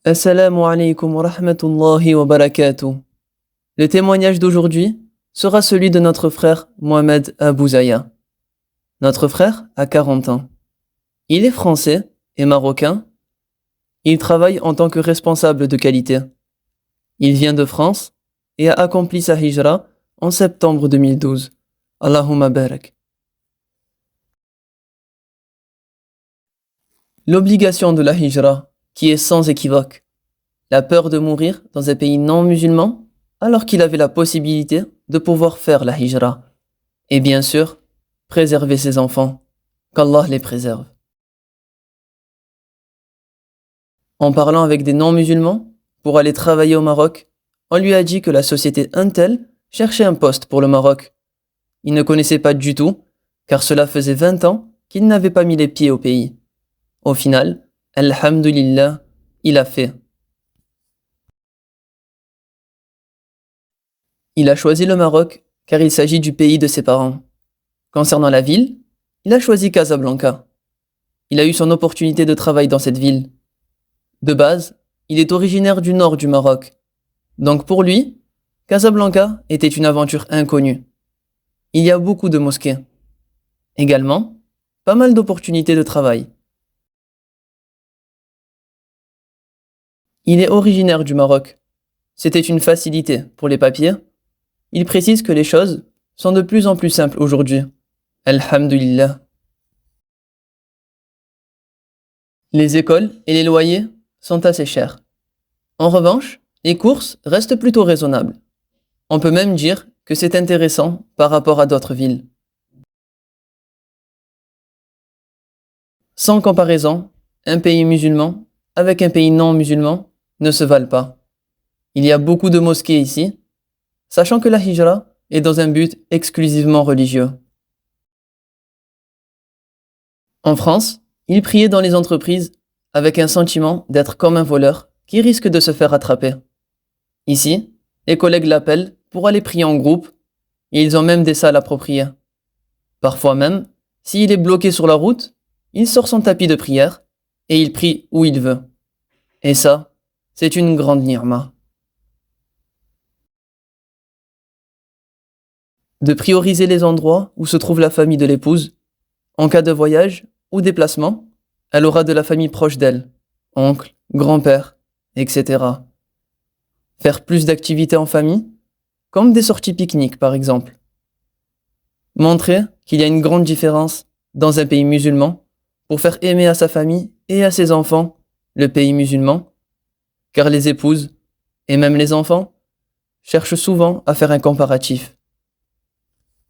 Assalamu alaikum wa rahmatullahi wa barakatuh. Le témoignage d'aujourd'hui sera celui de notre frère Mohamed Abouzaya. Notre frère a 40 ans. Il est français et marocain. Il travaille en tant que responsable de qualité. Il vient de France et a accompli sa hijra en septembre 2012. Allahumma barak. L'obligation de la hijra, qui est sans équivoque. La peur de mourir dans un pays non musulman, alors qu'il avait la possibilité de pouvoir faire la hijra. Et bien sûr, préserver ses enfants. Qu'Allah les préserve. En parlant avec des non-musulmans, pour aller travailler au Maroc, on lui a dit que la société Intel cherchait un poste pour le Maroc. Il ne connaissait pas du tout, car cela faisait 20 ans qu'il n'avait pas mis les pieds au pays. Au final, alhamdulillah, il a fait. Il a choisi le Maroc car il s'agit du pays de ses parents. Concernant la ville, il a choisi Casablanca. Il a eu son opportunité de travail dans cette ville. De base, il est originaire du nord du Maroc. Donc pour lui, Casablanca était une aventure inconnue. Il y a beaucoup de mosquées. Également, pas mal d'opportunités de travail. Il est originaire du Maroc. C'était une facilité pour les papiers. Il précise que les choses sont de plus en plus simples aujourd'hui. Alhamdulillah. Les écoles et les loyers sont assez chers. En revanche, les courses restent plutôt raisonnables. On peut même dire que c'est intéressant par rapport à d'autres villes. Sans comparaison, un pays musulman avec un pays non musulman ne se valent pas. Il y a beaucoup de mosquées ici, sachant que la hijra est dans un but exclusivement religieux. En France, il priait dans les entreprises avec un sentiment d'être comme un voleur qui risque de se faire attraper. Ici, les collègues l'appellent pour aller prier en groupe et ils ont même des salles appropriées. Parfois même, s'il est bloqué sur la route, il sort son tapis de prière et il prie où il veut. Et ça, c'est une grande ni'ma. De prioriser les endroits où se trouve la famille de l'épouse. En cas de voyage ou déplacement, elle aura de la famille proche d'elle, oncle, grand-père, etc. Faire plus d'activités en famille, comme des sorties pique-nique par exemple. Montrer qu'il y a une grande différence dans un pays musulman pour faire aimer à sa famille et à ses enfants le pays musulman, car les épouses, et même les enfants, cherchent souvent à faire un comparatif.